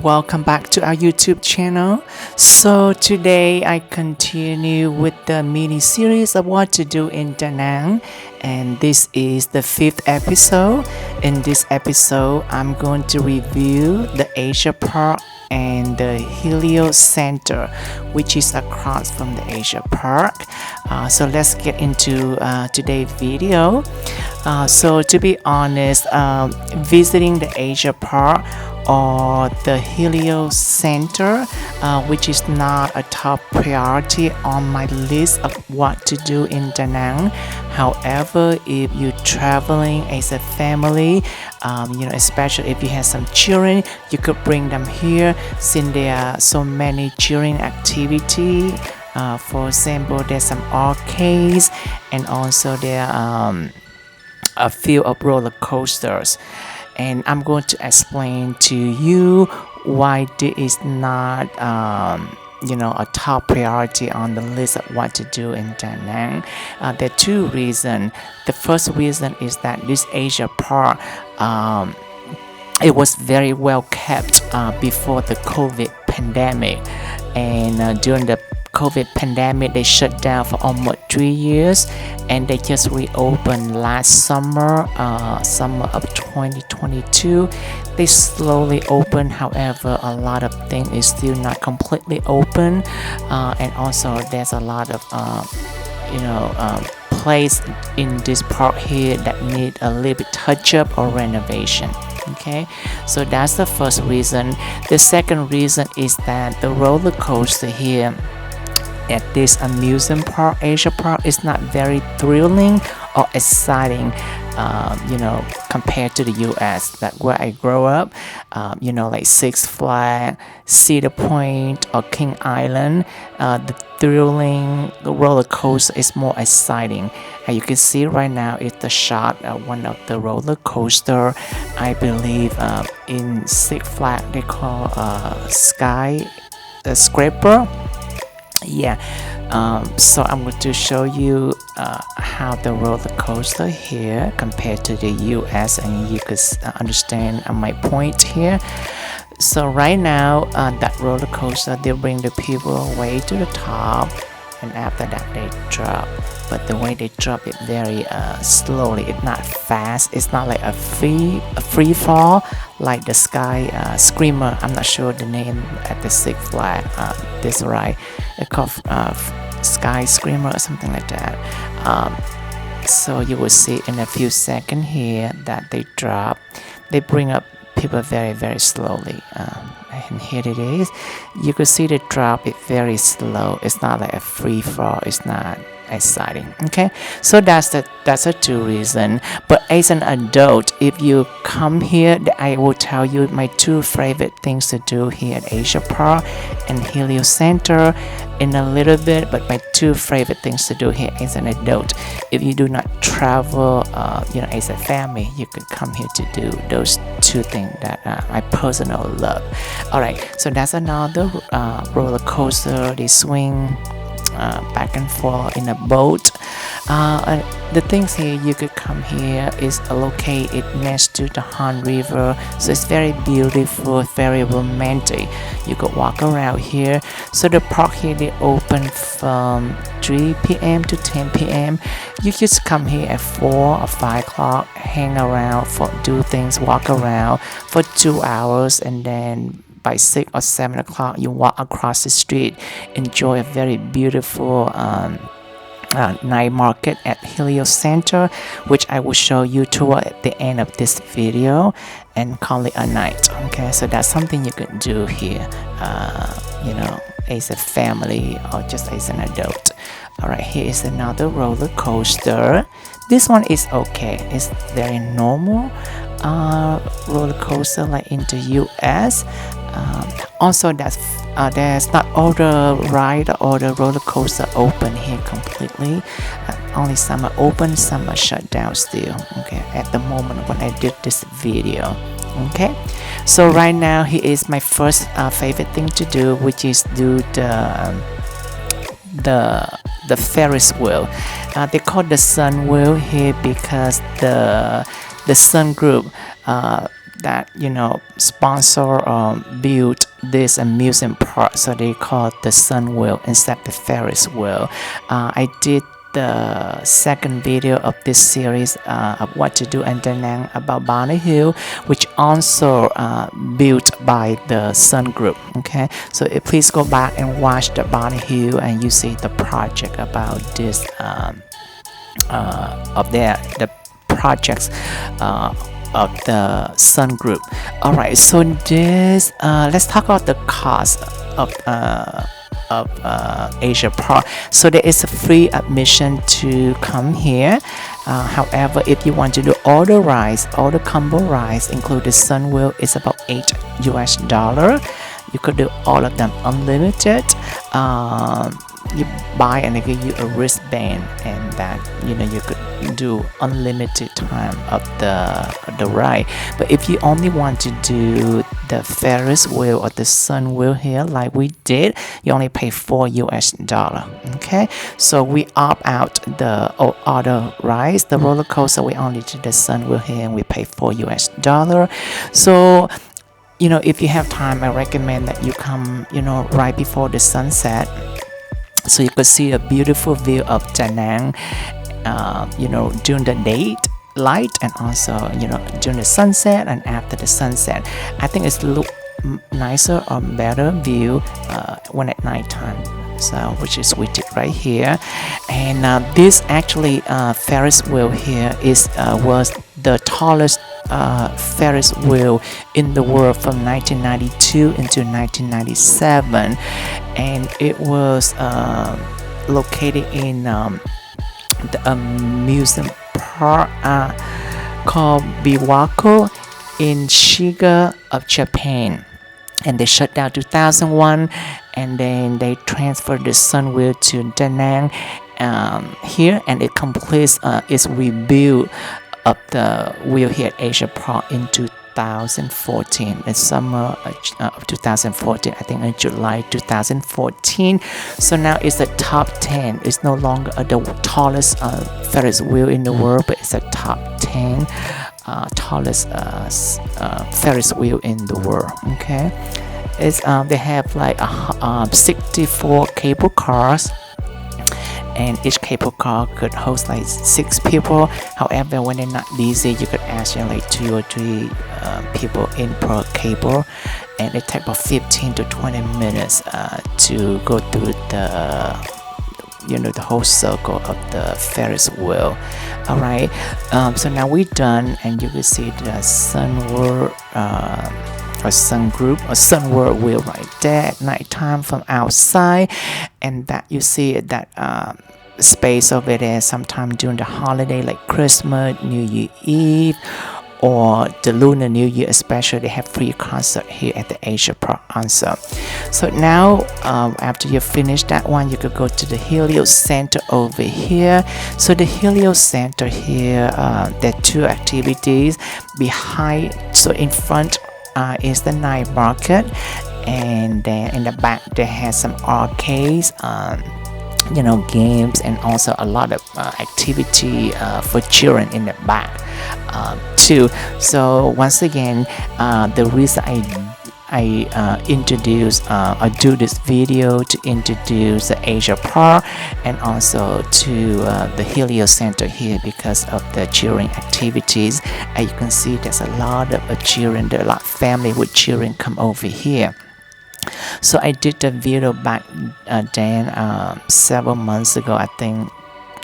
Welcome back to our YouTube channel. So today I continue with the mini series of what to do in Da Nang, and this is the 5th episode. In this episode I'm going to review the Asia Park and the Helio Center, which is across from the Asia Park. So let's get into today's video. So to be honest, visiting the Asia Park or the Helio Center, which is not a top priority on my list of what to do in Da Nang. However, if you're traveling as a family, especially if you have some children, you could bring them here since there are so many children activity. For example, there's some arcades, and also there are a few of roller coasters. And I'm going to explain to you why this is not a top priority on the list of what to do in Da Nang. There are two reasons. The first reason is that this Asia Park, it was very well kept before the COVID pandemic, and during the COVID pandemic they shut down for almost 3 years, and they just reopened last summer of 2022. They slowly opened, however a lot of things is still not completely open, and also there's a lot of place in this park here that need a little bit touch up or renovation. Okay, so that's the first reason. The second reason is that the roller coaster here at this amusement park, Asia Park, is not very thrilling or exciting, compared to the US, that where I grew up, like Six Flags, Cedar Point, or King Island. The roller coaster is more exciting. You can see right now is the shot of one of the roller coaster. I believe in Six Flags they call Sky Scraper. Yeah, so I'm going to show you how the roller coaster here compared to the US, and you could understand my point here. So right now that roller coaster, they bring the people way to the top, and after that they drop, but the way they drop it very slowly. It's not fast. It's not like a free fall like the Sky Screamer. I'm not sure the name at the Six Flags. This right, it's called Sky Screamer or something like that. So you will see in a few seconds here that they drop. They bring up people very, very slowly, and here it is. You could see the drop. It's very slow. It's not like a free fall. It's not exciting. Okay, so that's the two reasons. But as an adult, if you come here, I will tell you my two favorite things to do here at Asia Park and Helio Center in a little bit. But my two favorite things to do here as an adult, if you do not travel as a family, you could come here to do those two things that I personally love. All right, so that's another roller coaster. They swing back and forth in a boat. And the things here, you could come here is located next to the Han River, so it's very beautiful, very romantic. You could walk around here. So the park here, they open from 3 p.m. to 10 p.m. You just come here at 4 or 5 o'clock, hang around, do things, walk around for 2 hours, and then by 6 or 7 o'clock you walk across the street, enjoy a very beautiful night market at Helio Center, which I will show you toward the end of this video, and call it a night. Okay, so that's something you can do here, as a family or just as an adult. All right, here is another roller coaster. This one is okay. It's very normal roller coaster like in the US. Also, there's not all the ride or the roller coaster open here completely. Only some are open, some are shut down still. Okay, at the moment when I did this video. Okay, so right now here is my first favorite thing to do, which is do the Ferris wheel. They call the sun wheel here because the sun group that sponsor built this amusement park, so they call it the Sun Wheel instead of the Ferris wheel. I did the second video of this series of what to do in Da Nang about Bonnie Hill, which also built by the Sun Group. Okay, so please go back and watch the Bonnie Hill, and you see the project about this of the projects of the Sun Group. All right, so this let's talk about the cost of Asia Park. So there is a free admission to come here. However, if you want to do all the rides, all the combo rides, include the Sun Wheel, it's about $8. You could do all of them unlimited. You buy and they give you a wristband, and that you could do unlimited time of the ride. But if you only want to do the Ferris wheel or the Sun Wheel here like we did, you only pay $4. Okay, so we opt out the other rides, the roller coaster. We only do the Sun Wheel here, and we pay $4. So if you have time, I recommend that you come right before the sunset, so you could see a beautiful view of Da Nang during the daylight, and also during the sunset and after the sunset. I think it's look nicer or better view when at nighttime, so which is we did right here. And this actually Ferris wheel here was the tallest Ferris wheel in the world from 1992 into 1997, and it was located in the amusement park called Biwako in Shiga of Japan, and they shut down 2001, and then they transferred the Sun Wheel to Da Nang here, and it completes its rebuild of the wheel here at Asia Park in 2014, in summer of 2014, I think in July 2014. So now it's the top 10. It's no longer the tallest Ferris wheel in the world, but it's a top 10 tallest Ferris wheel in the world. Okay, it's they have like 64 cable cars, and each cable car could host like 6 people. However, when they're not busy, you could actually like 2 or 3 people in per cable, and it takes about 15 to 20 minutes to go through the whole circle of the Ferris wheel. All right, so now we're done, and you can see the Sun World or Sun Group or Sun World wheel right there at nighttime from outside, and that you see that space over there sometime during the holiday like Christmas, New Year Eve, or the Lunar New Year especially. They have free concert here at the Asia Park also. So now after you finish that one, you could go to the Helio Center over here. So the Helio Center here, there are 2 activities behind. So in front is the night market, and then in the back there has some arcades, games, and also a lot of activity for children in the back too. So once again, the reason I do this video to introduce the Asia Park and also to the Helio Center here, because of the children activities. As you can see, there's a lot of children, there are a lot of family with children come over here. So I did the video back then several months ago, I think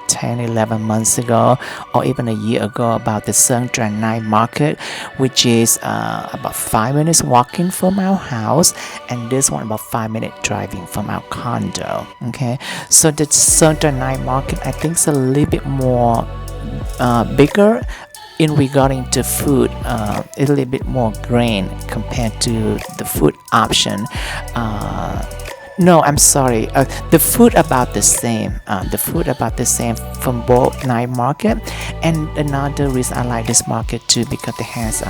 10-11 months ago, or even a year ago, about the Sun Da Nang market, which is about 5 minutes walking from our house, and this one about 5 minutes driving from our condo. Okay, so the Sun Da Nang market, I think, is a little bit more bigger in regarding to food, a little bit more grain compared to the food option. No, I'm sorry. The food about the same. The food about the same from both night market. And another reason I like this market too, because it has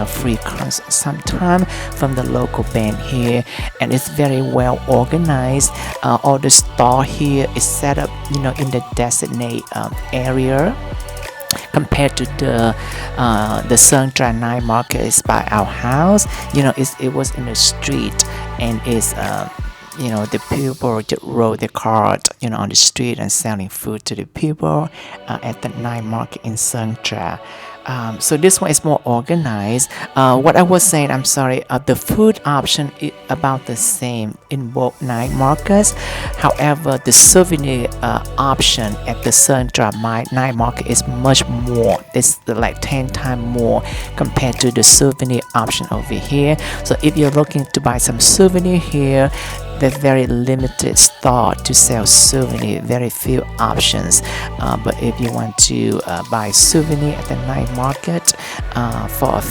free concert sometime from the local band here, and it's very well organized. All the store here is set up in the designated area, compared to the Sơn Da Nang market is by our house. It was in the street, and it's the people just rode the cart on the street and selling food to the people at the night market in Sơn Da. So this one is more organized. What I was saying, I'm sorry, the food option is about the same in both night markets. However, the souvenir option at the Sơn Da night market is much more. It's like 10 times more compared to the souvenir option over here. So if you're looking to buy some souvenir here, there's very limited store to sell souvenir, very few options. But if you want to buy souvenir at the night market for a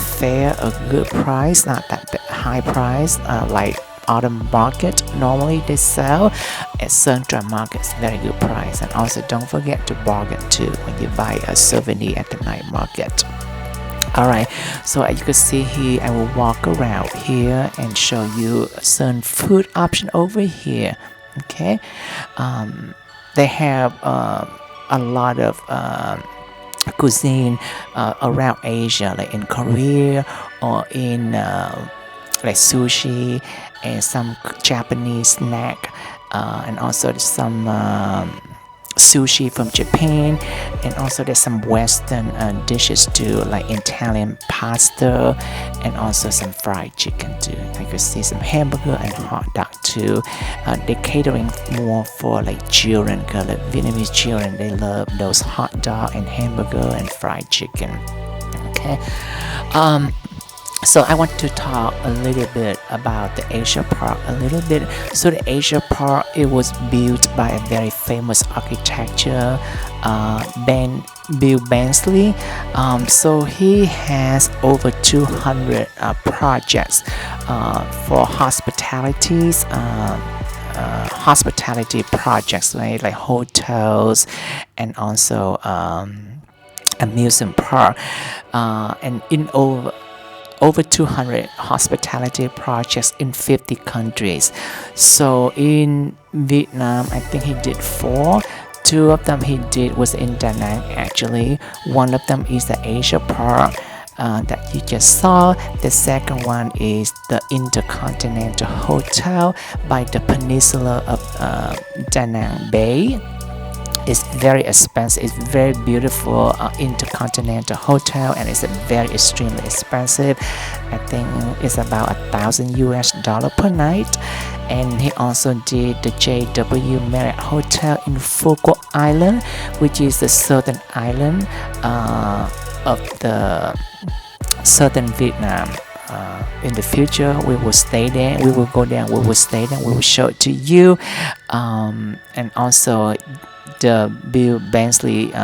good price, not that high price, like autumn market normally they sell at Sơn Da market, it's very good price. And also don't forget to bargain too when you buy a souvenir at the night market. Alright, so as you can see here, I will walk around here and show you some food option over here. Okay, they have a lot of cuisine around Asia, like in Korea or in like sushi and some Japanese snack, and also some sushi from Japan, and also there's some Western dishes too, like Italian pasta, and also some fried chicken too. You can see some hamburger and hot dog too. They're catering more for like children, because like Vietnamese children, they love those hot dog and hamburger and fried chicken. Okay. So I want to talk a little bit about the Asia Park a little bit. So the Asia Park, it was built by a very famous architecture, Bill Bensley. So he has over 200 projects for hospitality projects, right? Like hotels and also amusement park, and in over 200 hospitality projects in 50 countries. So in Vietnam, I think he did 4. 2 of them he did was in Da Nang actually. One of them is the Asia Park that you just saw. The second one is the Intercontinental Hotel by the peninsula of Da Nang Bay. It's very expensive. It's very beautiful intercontinental hotel, and it's very extremely expensive. I think it's about $1,000 per night. And he also did the JW Marriott Hotel in Phu Quoc Island, which is the southern island of the southern Vietnam. In the future, we will stay there. We will go there. We will stay there. We will show it to you. And also, the Bill Bensley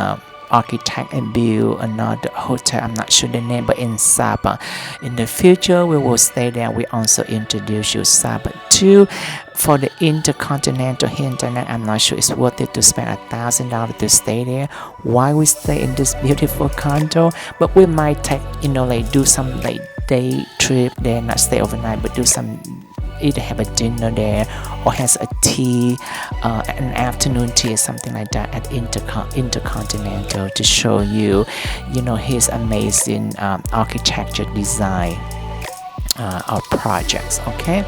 architect and build another hotel. I'm not sure the name, but in Sapa. In the future, we will stay there. We also introduce you Sapa too. For the Intercontinental here in Da Nang, I'm not sure it's worth it to spend $1,000 to stay there. Why we stay in this beautiful condo? But we might take, like do some like day trip there, not stay overnight, but do some, either have a dinner there or has a tea, an afternoon tea or something like that at Intercontinental to show you, his amazing architecture design our projects. Okay,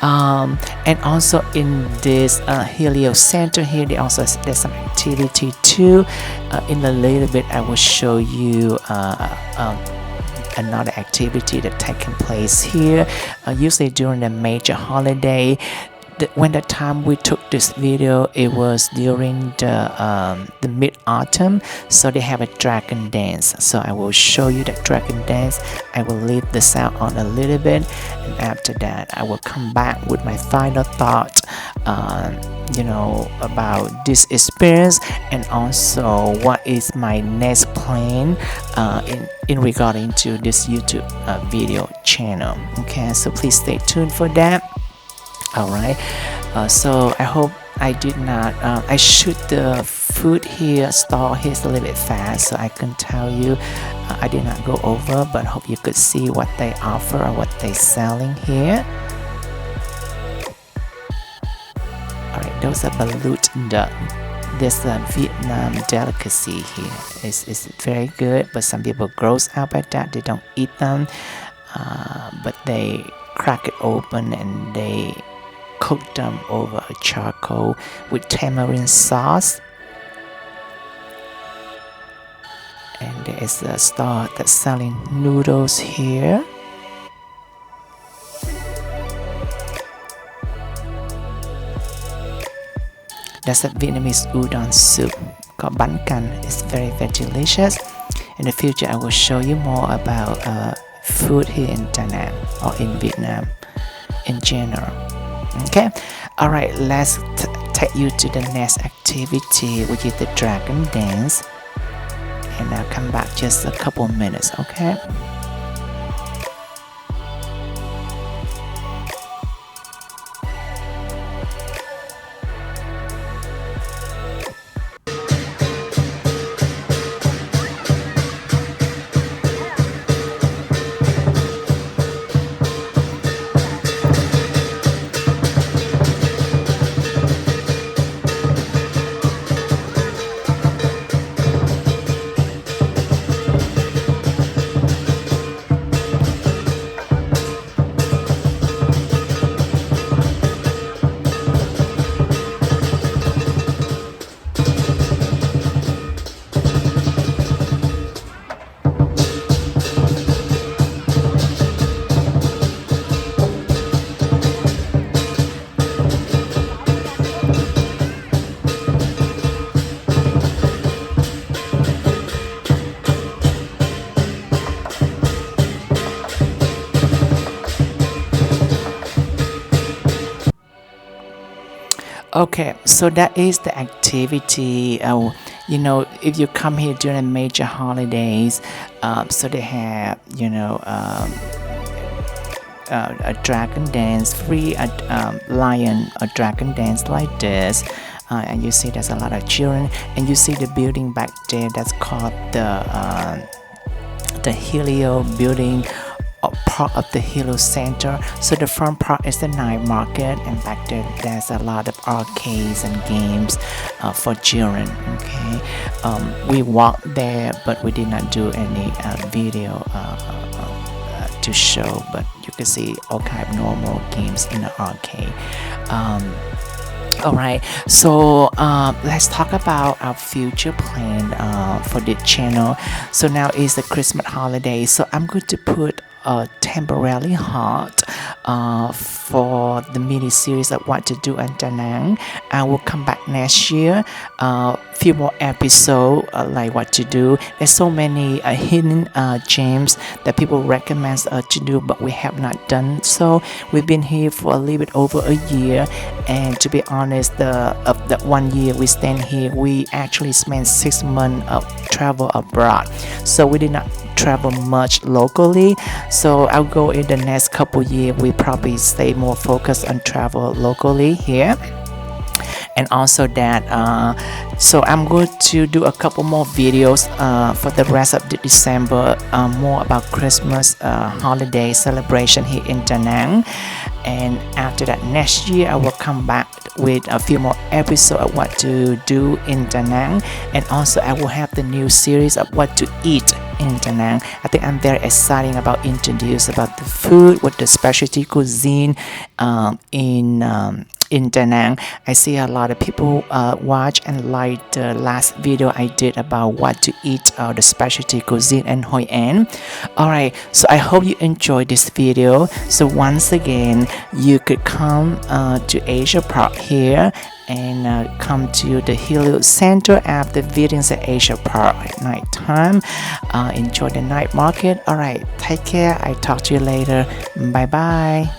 and also in this Helio Center here, there's some activity too. In a little bit, I will show you another activity that taking place here, usually during the major holiday. When the time we took this video, it was during the mid-autumn, so they have a dragon dance. So I will show you that dragon dance. I will leave the sound on a little bit, and after that I will come back with my final thought about this experience, and also what is my next plan in regarding to this YouTube video channel. Okay, so please stay tuned for that. Alright, so I hope I did not I shoot the food here stall here a little bit fast, so I can tell you I did not go over, but hope you could see what they offer or what they selling here. Alright, those are balut duck. this Vietnam delicacy here. It's very good, but some people gross out by that. They don't eat them, but they crack it open and they cook them over a charcoal with tamarind sauce. And there is a store that's selling noodles here. That's a Vietnamese udon soup called bánh canh. It's very delicious. In the future, I will show you more about food here in Da Nang or in Vietnam in general. Okay, all right, let's take you to the next activity, which is the dragon dance. And I'll come back just a couple minutes, okay? Okay, so that is the activity. If you come here during major holidays, so they have, a dragon dance, free lion, a dragon dance like this. And you see there's a lot of children, and you see the building back there that's called the Helio building, part of the Helio Center. So the front part is the night market, and back there there's a lot of arcades and games for children. Okay, we walked there, but we did not do any video to show, but you can see all kind of normal games in the arcade. Alright, so let's talk about our future plan for the channel. So now is the Christmas holiday, so I'm going to put a temporarily halt for the mini series of what to do in Da Nang. I will come back next year, few more episodes like what to do. There's so many hidden gems that people recommend to do, but we have not done so. We've been here for a little bit over a year, and to be honest, of the 1 year we stand here, we actually spent 6 months of travel abroad, so we did not travel much locally. So I'll go in the next couple years, we probably stay more focused on travel locally here. And also that so I'm going to do a couple more videos for the rest of the December, more about Christmas holiday celebration here in Da Nang. And after that, next year I will come back with a few more episodes of what to do in Da Nang, and also I will have the new series of what to eat in Da Nang. I think I'm very excited about introduce about the food with the specialty cuisine in Da Nang. I see a lot of people watch and like the last video I did about what to eat, the specialty cuisine in Hoi An. Alright, so I hope you enjoyed this video. So once again, you could come to Asia Park here and come to the Helio Center after visiting the Asia Park at night time. Enjoy the night market. Alright, take care. I talk to you later. Bye bye.